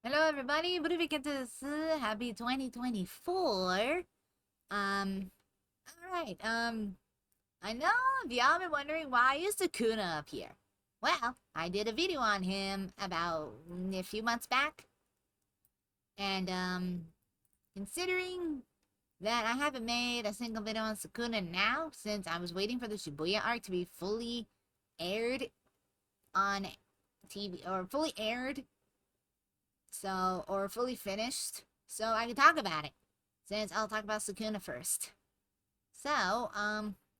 Hello everybody, happy 2024. Alright, I know y'all been wondering why is Sukuna up here. Well, I did a video on him about a few months back, and considering that I haven't made a single video on Sukuna now, since I was waiting for the Shibuya arc to be fully aired on TV, or fully aired or fully finished, so I can talk about it. Since I'll talk about Sukuna first. So,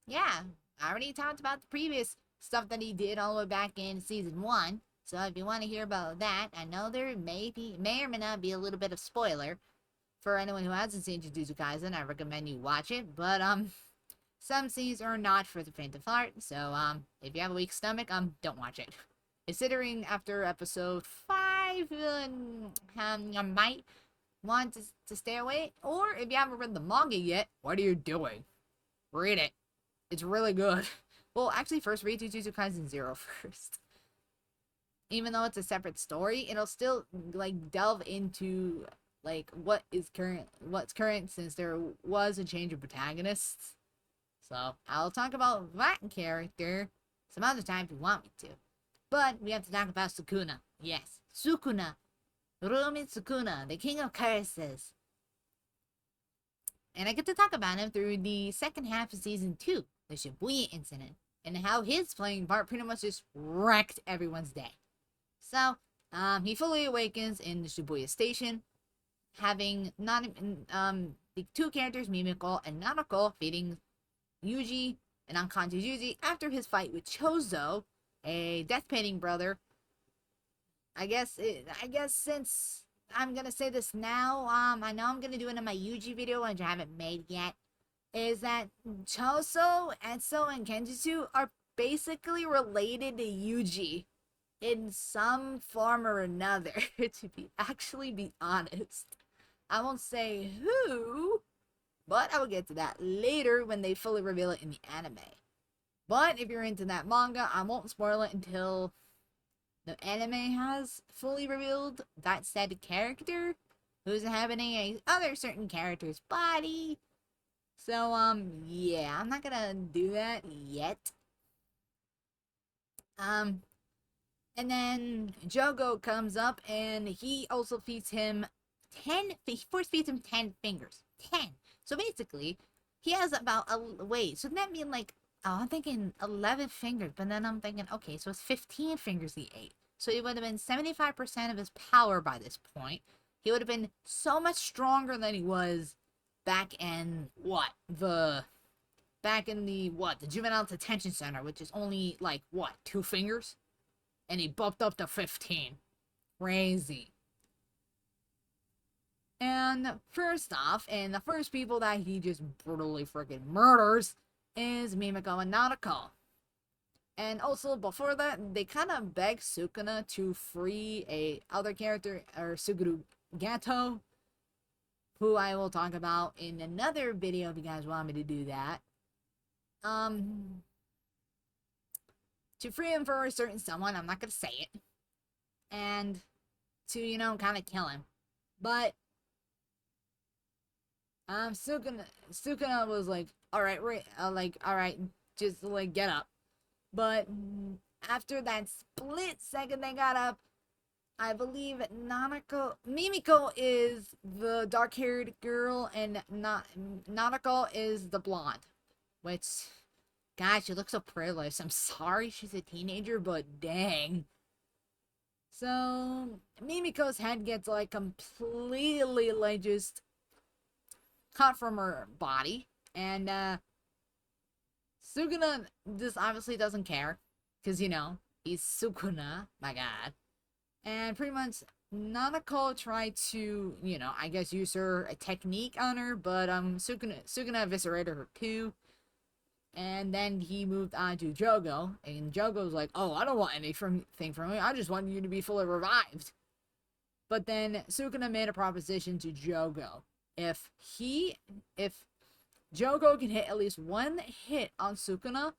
yeah, I already talked about the previous stuff that he did all the way back in season 1. So if you want to hear about that, I know there may or may not be a little bit of spoiler for anyone who hasn't seen Jujutsu Kaisen. I recommend you watch it, but some scenes are not for the faint of heart. So if you have a weak stomach, don't watch it. Considering after episode 5, I might want to stay away. Or if you haven't read the manga yet, what are you doing? Read it. It's really good. Well, actually, first read Jujutsu Kaisen 0 first. Even though it's a separate story, it'll still like delve into like what's current since there was a change of protagonists. So I'll talk about that character some other time if you want me to. But we have to talk about Sukuna. Yes, Sukuna. Ryomen Sukuna, the king of curses. And I get to talk about him through the second half of season 2, the Shibuya incident, and how his playing part pretty much just wrecked everyone's day. So, he fully awakens in the Shibuya station, having not the two characters, Mimiko and Nanako, feeding Yuji, an unconscious Yuji, after his fight with Chozo, a death painting brother. I guess since I'm gonna say this now, I know I'm gonna do it in my Yuji video, which I haven't made yet, is that Choso, Etsu, and Kenjutsu are basically related to Yuji in some form or another, to be honest. I won't say who, but I will get to that later when they fully reveal it in the anime. But if you're into that manga, I won't spoil it until the anime has fully revealed that said character who's inhabiting a other certain character's body. So, yeah, I'm not gonna do that yet. Um, and then Jogo comes up and he also feeds him he force feeds him 10 fingers. 10. So basically, he has about wait, so that mean like, oh, I'm thinking 11 fingers, but then I'm thinking, okay, so it's 15 fingers he ate. So he would have been 75% of his power by this point. He would have been so much stronger than he was back in the juvenile detention center, which is only like what, 2 fingers? And he bumped up to 15. Crazy. And first off, and the first people that he just brutally freaking murders is Mimiko and Nanako. And also before that, they kind of beg Sukuna to free a other character, or Suguru Gato, who I will talk about in another video if you guys want me to do that. To free him for a certain someone, I'm not gonna say it, and to kind of kill him, but Sukuna was like, all right, all right, just like get up. But after that split second they got up, I believe Mimiko is the dark-haired girl, and Nanako is the blonde. Which, gosh, she looks so pretty. I'm sorry she's a teenager, but dang. So Mimiko's head gets like completely like just cut from her body, and Sukuna just obviously doesn't care, because he's Sukuna, my god. And pretty much Nanako tried to, I guess use her a technique on her, but Sukuna eviscerated her too. And then he moved on to Jogo, and Jogo's like, oh, I don't want anything from you, I just want you to be fully revived. But then Sukuna made a proposition to Jogo. If Jogo can hit at least one hit on Sukuna,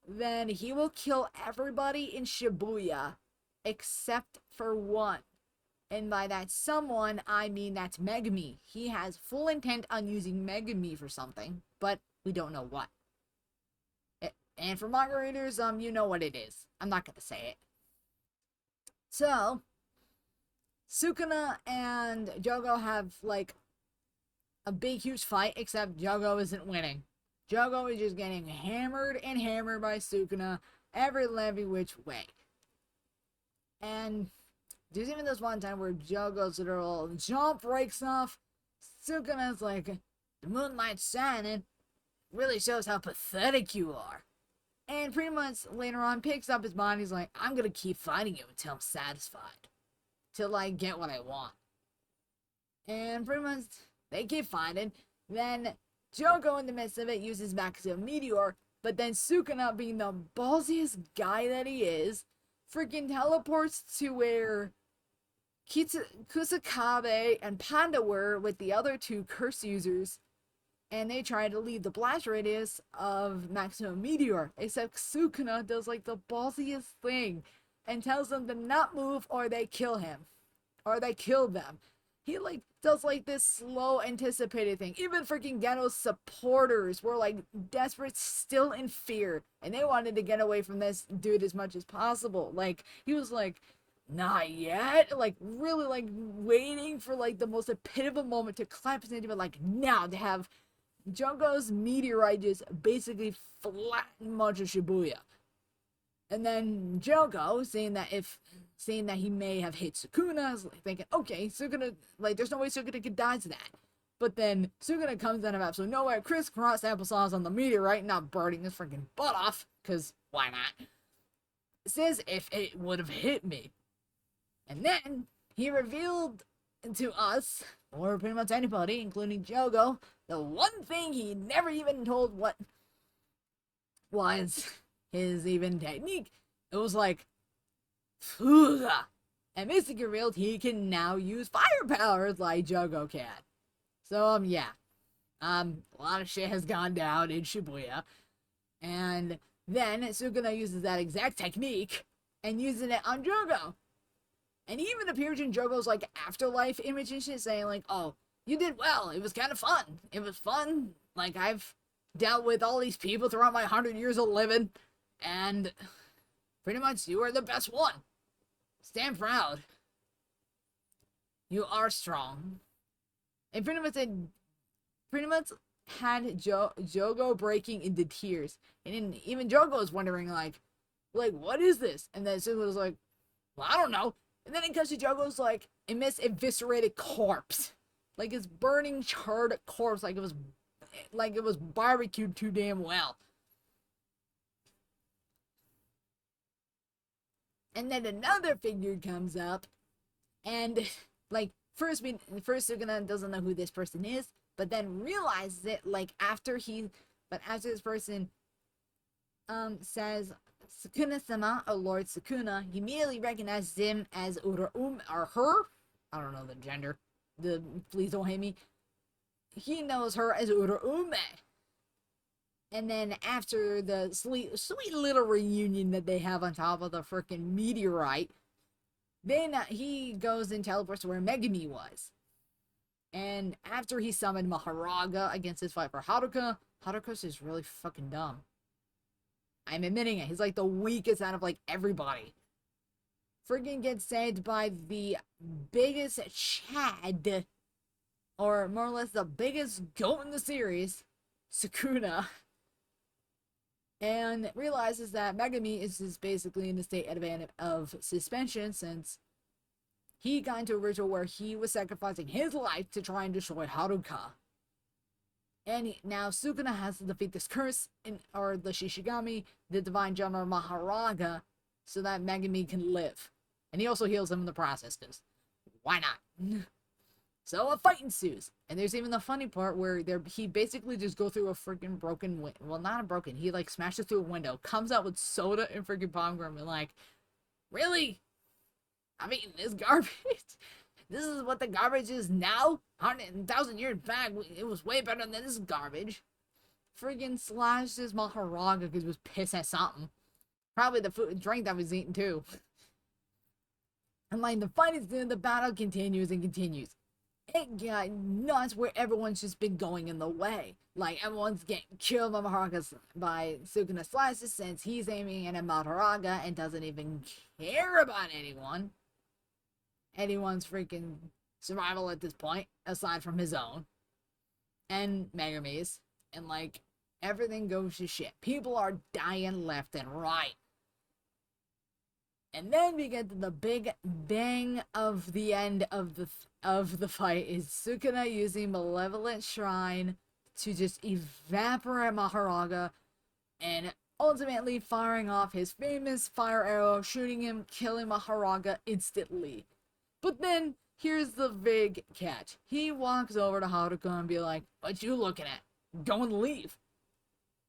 then he will kill everybody in Shibuya except for one. And by that someone, I mean that's Megami. He has full intent on using Megami for something, but we don't know what. And for manga readers, you know what it is. I'm not gonna say it. So, Sukuna and Jogo have, like, a big, huge fight, except Jogo isn't winning. Jogo is just getting hammered and hammered by Sukuna every which way. And there's even this one time where Jogo's little jump breaks off. Sukuna's like, the moonlight's shining. Really shows how pathetic you are. And pretty much later on picks up his body. He's like, I'm gonna keep fighting you until I'm satisfied. Till I get what I want. And pretty much they keep fighting. Then Jogo in the midst of it uses Maximum Meteor. But then Sukuna, being the ballsiest guy that he is, freaking teleports to where Kusakabe and Panda were with the other two curse users, and they try to leave the blast radius of Maximum Meteor, except Sukuna does, like, the ballsiest thing and tells them to not move or they kill him. Or they kill them. He, like, does, like, this slow anticipated thing. Even freaking Geto's supporters were, like, desperate, still in fear, and they wanted to get away from this dude as much as possible. Like, he was like, not yet, like, really, like, waiting for, like, the most pitiful moment to clap his hand, but, like, now to have Jogo's meteorite just basically flatten much of Shibuya. And then Jogo, seeing that he may have hit Sukuna, is like thinking, okay, Sukuna, like, there's no way Sukuna could dodge that. But then Sukuna comes out of absolutely nowhere, crisscross applesauce on the meteorite, not burning his freaking butt off, because why not? Says if it would have hit me. And then he revealed to us, or pretty much anybody, including Jogo, the one thing he never even told what was his even technique. It was like, Fuga. And basically revealed he can now use fire powers like Jogo can. So, yeah. A lot of shit has gone down in Shibuya. And then Sukuna uses that exact technique and using it on Jogo. And he even appears in Jogo's, like, afterlife image and shit, saying, like, oh, you did well. It was kind of fun. It was fun. Like, I've dealt with all these people throughout my 100 years of living. And pretty much you are the best one. Stand proud. You are strong. And pretty much had Jogo breaking into tears. And then even Jogo was wondering, like, what is this? And then Sukuna was like, well, I don't know. And then it comes to Jogo's, like, a eviscerated corpse. Like, his burning, charred corpse, like it was barbecued too damn well. And then another figure comes up, and, like, first Sukuna doesn't know who this person is, but then realizes it, like, after this person, says, Sukuna-sama, or Lord Sukuna, he immediately recognizes him as or her, I don't know the gender, please don't hate me, he knows her as Uraume. And then after the sweet little reunion that they have on top of the freaking meteorite, then he goes and teleports to where Megami was. And after he summoned Maharaga against his fight for Haruka, Haruka's just really fucking dumb. I'm admitting it. He's like the weakest out of, like, everybody. Freaking gets saved by the biggest Chad, or more or less the biggest goat in the series, Sukuna. And realizes that Megami is just basically in a state of suspension, since he got into a ritual where he was sacrificing his life to try and destroy Haruka. And now Sukuna has to defeat this curse, or the Shishigami, the divine general Maharaga, so that Megami can live. And he also heals him in the process, because why not? So a fight ensues. And there's even the funny part where he basically just goes through a freaking broken window. Well, not a broken. He, like, smashes through a window, comes out with soda and freaking popcorn, and, like, really? I'm eating this garbage? This is what the garbage is now? 100,000 years back, it was way better than this garbage. Friggin' slashed his Maharaga because he was pissed at something. Probably the food and drink that was eating too. And like the fight is the battle continues and continues. It got nuts where everyone's just been going in the way. Like everyone's getting killed by Sukuna slashes since he's aiming at Maharaga and doesn't even care about anyone's freaking survival at this point, aside from his own and Megumi's. And like everything goes to shit. People are dying left and right. And then we get to the big bang of the end of the fight is Sukuna using Malevolent Shrine to just evaporate Maharaga and ultimately firing off his famous fire arrow, shooting him, killing Maharaga instantly. But then here's the big catch. He walks over to Haruka and be like, "What you looking at? Go and leave."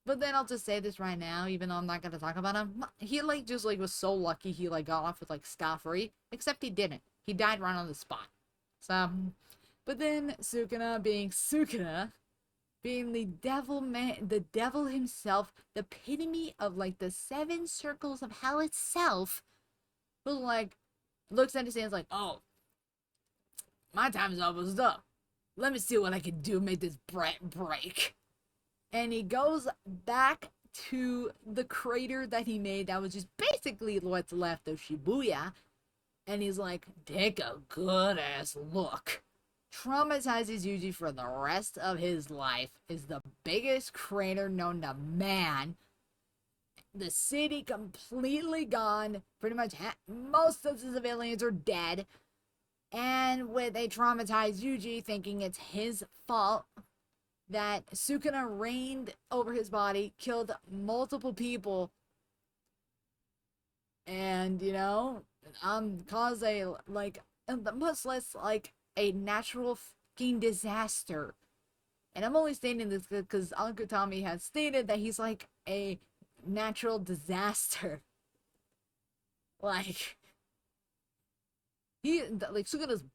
But then I'll just say this right now, even though I'm not gonna talk about him. He just was so lucky he got off with scot-free. Except he didn't. He died right on the spot. So, but then Sukuna being the devil man, the devil himself, the epitome of the 7 circles of hell itself, was looks at his hands "Oh, my time's almost up. Let me see what I can do, make this break." And he goes back to the crater that he made that was just basically what's left of Shibuya. And he's like, "Take a good ass look." Traumatizes Yuji for the rest of his life. Is the biggest crater known to man. The city completely gone. Pretty much most of the civilians are dead. And with a traumatized Yuji thinking it's his fault that Sukuna reigned over his body, killed multiple people, and caused much less a natural fucking disaster. And I'm only stating this because Uncle Tommy has stated that he's a natural disaster. Sukuna's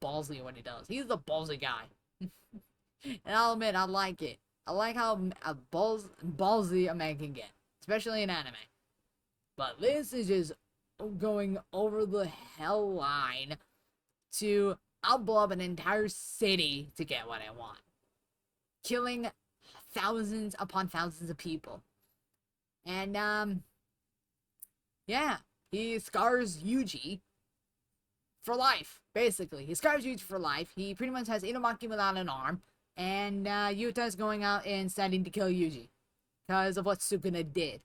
ballsy when he does. He's the ballsy guy. And I'll admit, I like it. I like how ballsy a man can get, especially in anime. But this is just going over the hell line to I'll blow up an entire city to get what I want. Killing thousands upon thousands of people. And, yeah, he scars Yuji for life, basically. He scars Yuji for life. He pretty much has Inumaki without an arm. And Yuta's going out and starting to kill Yuji because of what Sukuna did.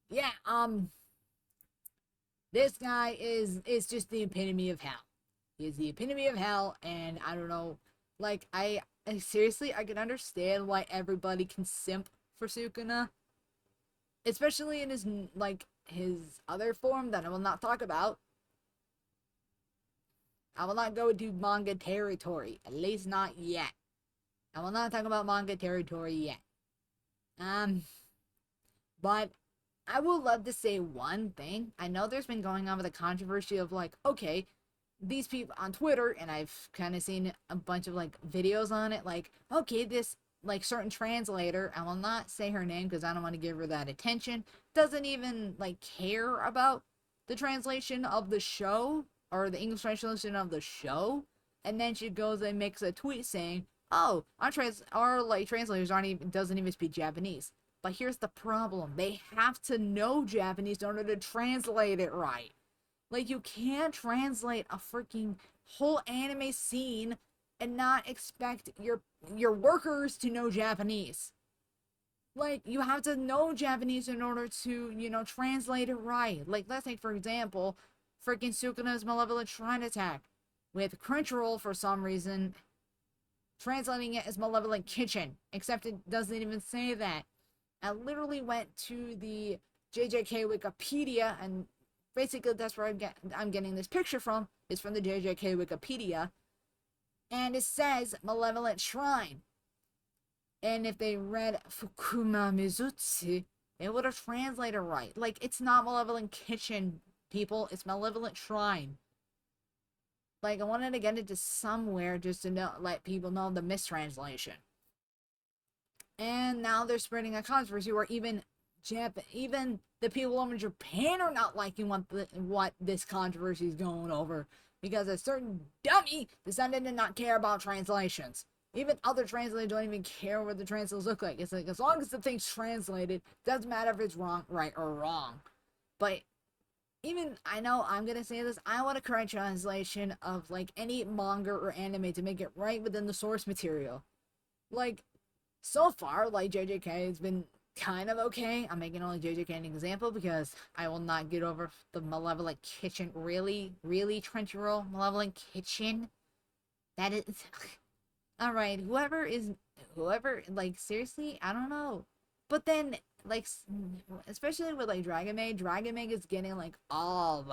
Yeah, this guy is just the epitome of hell. He is the epitome of hell, and I don't know, I seriously, I can understand why everybody can simp for Sukuna, especially in his other form that I will not talk about. I will not go into manga territory, at least not yet. I will not talk about manga territory yet. But I would love to say one thing. I know there's been going on with the controversy of okay, these people on Twitter, and I've kind of seen a bunch of videos on it, okay, this certain translator, I will not say her name because I don't want to give her that attention, doesn't even care about the translation of the show or the English translation of the show, and then she goes and makes a tweet saying, "Oh, our translators doesn't even speak Japanese." But here's the problem. They have to know Japanese in order to translate it right. You can't translate a freaking whole anime scene and not expect your workers to know Japanese. You have to know Japanese in order to, translate it right. Let's take, for example, freaking Sukuna's Malevolent Shrine attack. With Crunchyroll, for some reason, translating it as Malevolent Kitchen, except it doesn't even say that. I literally went to the JJK Wikipedia, and basically that's where I'm getting this picture from, is from the JJK Wikipedia, and it says Malevolent Shrine. And if they read Fukuma Mizutsu, it would have translated right. It's not Malevolent Kitchen, people, it's Malevolent Shrine. I wanted to get into somewhere just to let people know the mistranslation. And now they're spreading a controversy where even even the people over in Japan are not liking what this controversy is going over because a certain dummy decided to not care about translations. Even other translators don't even care what the translations look like. It's like as long as the thing's translated, doesn't matter if it's wrong, right, or wrong. But even I know I'm gonna say this, I want a correct translation of like any manga or anime to make it right within the source material. Like so far, like JJK has been kind of okay. I'm making only JJK an example because I will not get over the Malevolent Kitchen. Really, really, Crunchyroll Malevolent Kitchen. That is all right. Whoever, like seriously, I don't know. But then, like, especially with like Dragon Maid is getting like all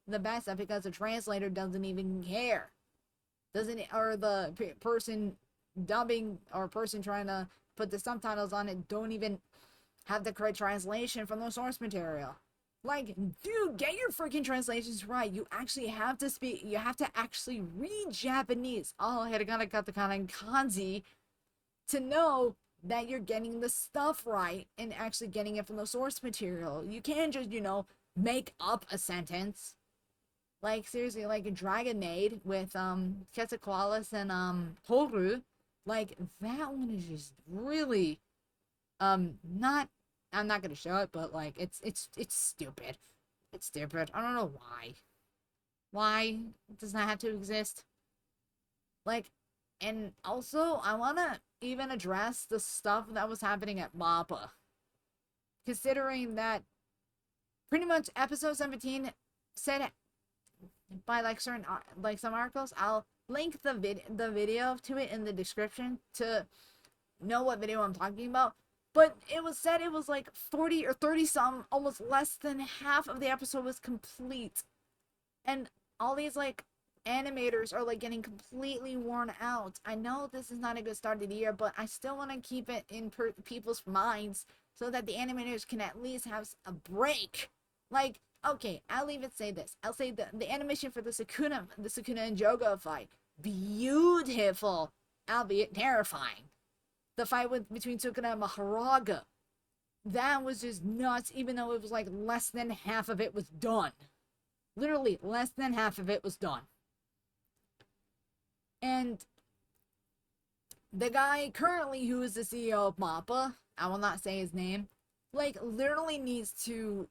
the best stuff because the translator doesn't even care. Doesn't or the person dubbing or person trying to put the subtitles on it don't even have the correct translation from the source material. Like, dude, get your freaking translations right. You actually have to speak, you have to actually read Japanese. Oh, hiragana, katakana, and kanji to know that you're getting the stuff right and actually getting it from the source material. You can't just, make up a sentence. Like seriously, like a Dragon Maid with Quetzalcoatlus and Toru, like that one is just really not. I'm not gonna show it, but like it's stupid. It's stupid. I don't know why. Why does that have to exist? Like, and also I wanna even address the stuff that was happening at Mappa, considering that pretty much episode 17 said by like certain like some articles. I'll link the video to it in the description to know what video I'm talking about. But it was said it was like 40 or 30 some, almost less than half of the episode was complete. And all these like animators are like getting completely worn out. I know this is not a good start of the year, but I still want to keep it in people's minds so that the animators can at least have a break. Like, okay, I'll even say this. I'll say the animation for the Sukuna and Jogo fight, beautiful, albeit terrifying. The fight between Sukuna and Maharaga, that was just nuts, even though it was like less than half of it was done. Literally, less than half of it was done. And the guy currently who is the CEO of Mappa, I will not say his name, like literally needs to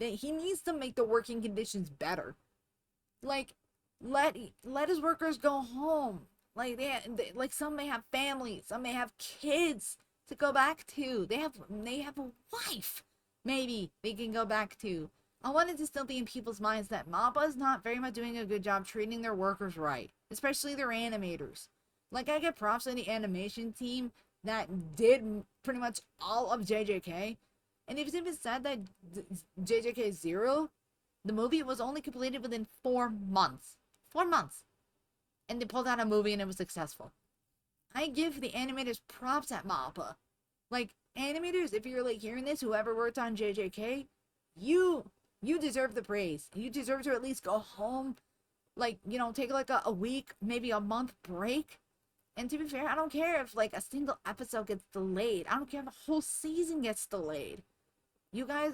he needs to make the working conditions better. Like let his workers go home. Like like some may have families, some may have kids to go back to. They have a wife. Maybe they can go back to. I wanted to still be in people's minds that Mappa is not very much doing a good job treating their workers right, especially their animators. Like I get props to the animation team that did pretty much all of JJK, and it was even said that JJK Zero, the movie was only completed within 4 months. 4 months, and they pulled out a movie and it was successful. I give the animators props at Mappa. Like animators, if you're like hearing this, whoever worked on JJK, you deserve the praise. You deserve to at least go home, like take like a week, maybe a month break. And to be fair, I don't care if like a single episode gets delayed. I don't care if a whole season gets delayed. You guys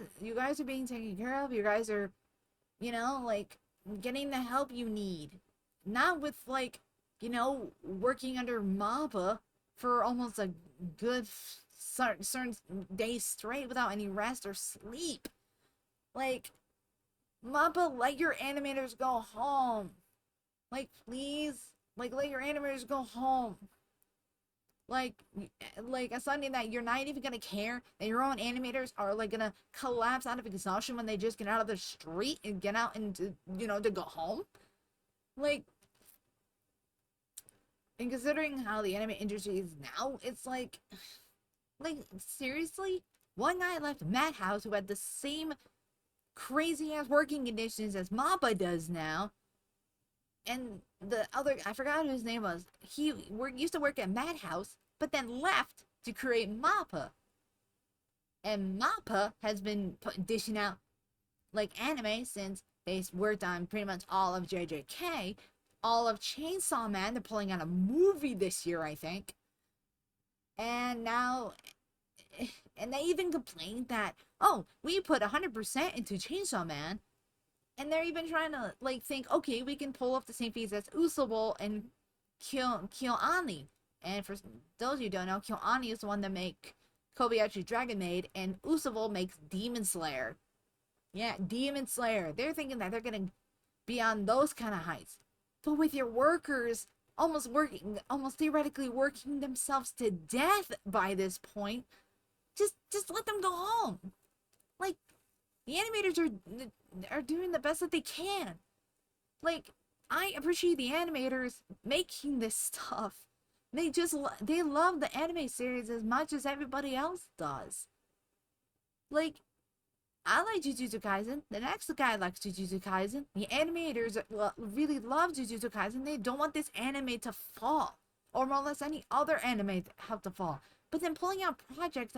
are being taken care of. You guys are, like getting the help you need. Not with like, working under Mappa for almost a good certain days straight without any rest or sleep. Like, Mappa, let your animators go home. Like, please. Like, let your animators go home. Like, it's something that you're not even gonna care that your own animators are like gonna collapse out of exhaustion when they just get out of the street and get out and to go home. Like, and considering how the anime industry is now, it's like seriously, one guy left Madhouse who had the same crazy ass working conditions as Mappa does now, and the other, I forgot who his name was. He used to work at Madhouse, but then left to create Mappa. And Mappa has been dishing out like anime since they worked on pretty much all of JJK, all of Chainsaw Man. They're pulling out a movie this year, I think. And now, And they even complained that, oh, we put 100% into Chainsaw Man. And they're even trying to, like, think, okay, we can pull off the same feats as Usable and KyoAni. And for those who don't know, KyoAni is the one that make Kobayashi Dragon Maid, and Usable makes Demon Slayer. Yeah, Demon Slayer. They're thinking that they're gonna be on those kind of heights. But with your workers almost theoretically working themselves to death by this point, just let them go home. Like, the animators are doing the best that they can. Like, I appreciate the animators making this stuff. They love the anime series as much as everybody else does. Like, I like Jujutsu Kaisen. The next guy likes Jujutsu Kaisen. The animators really love Jujutsu Kaisen. They don't want this anime to fall, or more or less any other anime have to fall. But then pulling out projects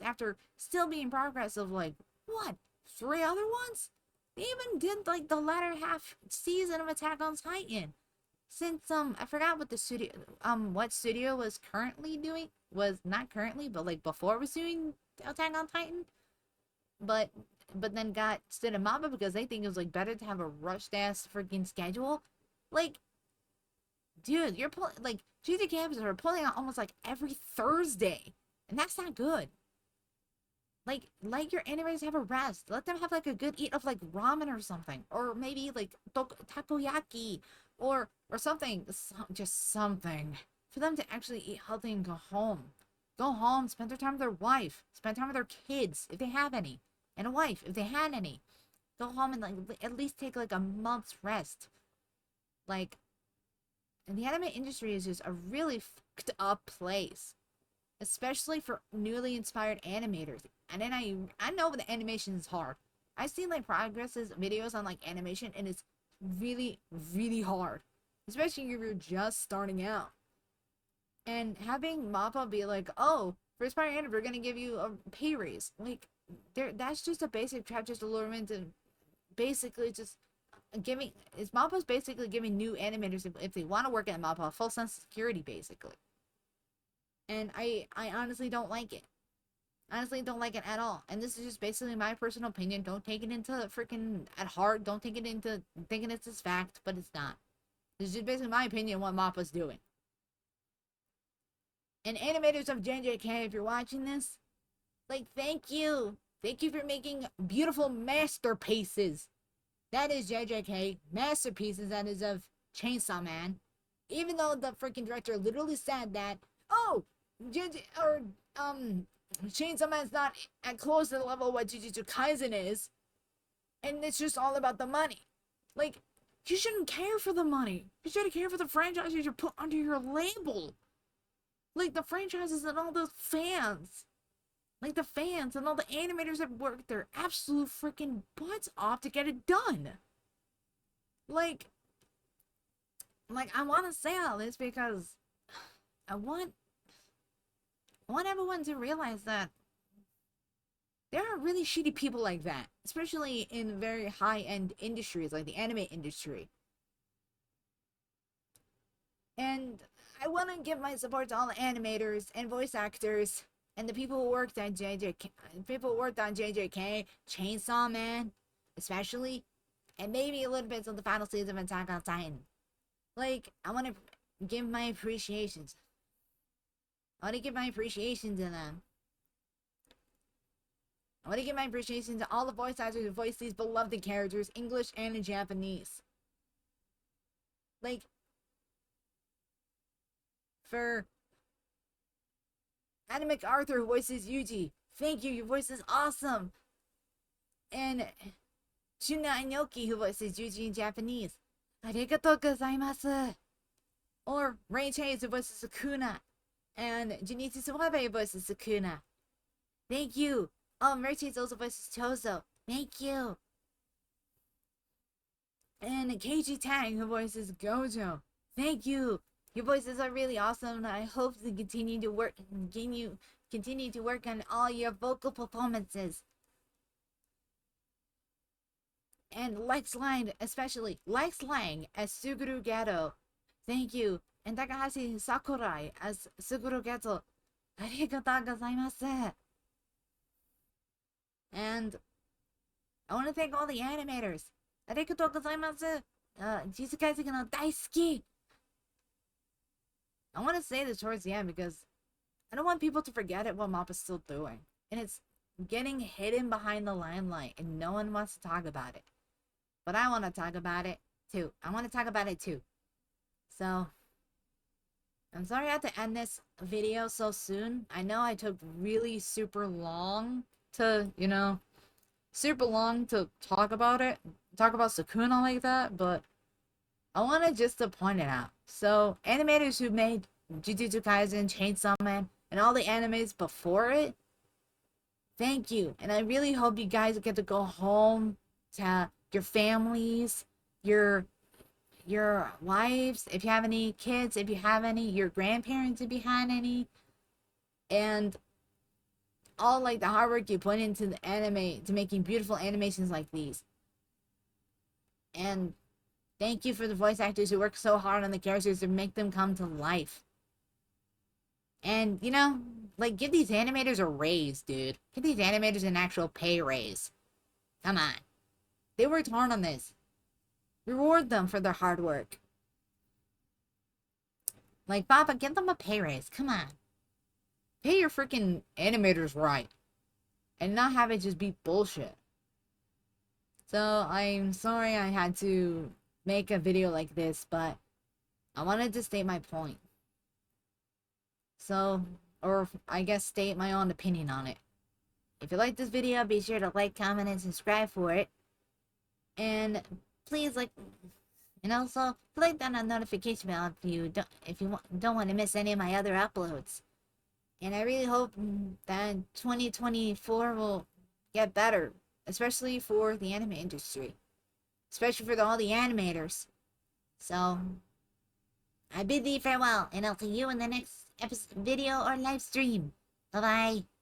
after still being progress of, like, what, 3 other ones? They even did, like, the latter half season of Attack on Titan. Since I forgot what the studio what studio was currently doing, was not currently, but like before it was doing Attack on Titan. But then got stood in Mappa because they think it was, like, better to have a rushed ass freaking schedule. Like, dude, you're pulling, like, GT campus are pulling out almost like every Thursday, and that's not good. Like, let your animators have a rest. Let them have, like, a good eat of, like, ramen or something, or maybe like takoyaki, or something, just something for them to actually eat healthy and go home. Go home, spend their time with their wife, spend time with their kids if they have any, and a wife if they had any. Go home and, like, at least take, like, a month's rest. Like, and the anime industry is just a really fucked up place, especially for newly inspired animators. And then I know the animation is hard. I've seen, like, progresses videos on, like, animation, and it's really, really hard, especially if you're just starting out. And having Mappa be like, oh, for inspiring anime, we're gonna give you a pay raise. Like, that's just a basic trap, just to lure them into basically just giving. Mappa's basically giving new animators, if they want to work at Mappa, a full sense of security, basically. And I honestly don't like it. Honestly, don't like it at all. And this is just basically my personal opinion. Don't take it into freaking at heart. Don't take it into thinking it's this fact, but it's not. This is just basically my opinion on what Mappa's doing. And animators of JJK, if you're watching this, like, thank you. Thank you for making beautiful masterpieces. That is JJK. Masterpieces, that is, of Chainsaw Man. Even though the freaking director literally said that, oh, Chainsaw Man's not at close to the level of what Jujutsu Kaisen is. And it's just all about the money. Like, you shouldn't care for the money. You shouldn't care for the franchises you put under your label. Like, the franchises and all those fans. Like, the fans and all the animators that work their absolute freaking butts off to get it done. Like, I want to say all this because I want everyone to realize that there are really shitty people like that, especially in very high-end industries like the anime industry. And I want to give my support to all the animators and voice actors and the people who worked on JJK, Chainsaw Man, especially, and maybe a little bit of the final season of Attack on Titan. Like, I want to give my appreciations. I want to give my appreciation to them. I want to give my appreciation to all the voice actors who voice these beloved characters, English and in Japanese. Like, for Adam MacArthur, who voices Yuji, thank you, your voice is awesome. And Shuna Inoki, who voices Yuji in Japanese, arigatou gozaimasu. Or Ray Chase, who voices Sukuna, and Junichi Suwabe, who voices Sukuna. Thank you. Ray Chase also voices Chozo. Thank you. And Keiji Tang, who voices Gojo. Thank you. Your voices are really awesome, and I hope to continue to work on all your vocal performances. And Lex Lang, especially Lex Lang as Suguru Gato. Thank you. And Takahashi Sakurai as Suguru Gato. Arigatou gozaimasu. And I want to thank all the animators. Arigatou gozaimasu. Jujutsu Kaisen no daisuki. I want to say this towards the end because I don't want people to forget what Mappa's still doing. And it's getting hidden behind the limelight and no one wants to talk about it. But I want to talk about it too. I want to talk about it too. So, I'm sorry I had to end this video so soon. I know I took really super long to, super long to talk about it. Talk about Sukuna like that, but I wanted just to point it out. So, animators who made Jujutsu Kaisen, Chainsaw Man, and all the animes before it, thank you. And I really hope you guys get to go home to your families, your wives, if you have any kids, if you have any, your grandparents, if you had any, and all like the hard work you put into the anime to making beautiful animations like these. And thank you for the voice actors who work so hard on the characters to make them come to life. And, like, give these animators a raise, dude. Give these animators an actual pay raise. Come on. They worked hard on this. Reward them for their hard work. Like, Papa, give them a pay raise. Come on. Pay your freaking animators right. And not have it just be bullshit. So, I'm sorry I had to make a video like this, but I wanted to state my point. So, or I guess state my own opinion on it. If you like this video, be sure to like, comment, and subscribe for it. And please, so click on the notification bell if you don't want to miss any of my other uploads. And I really hope that 2024 will get better, especially for the anime industry, especially for all the animators. So I bid thee farewell, and I'll see you in the next video or live stream. Bye bye.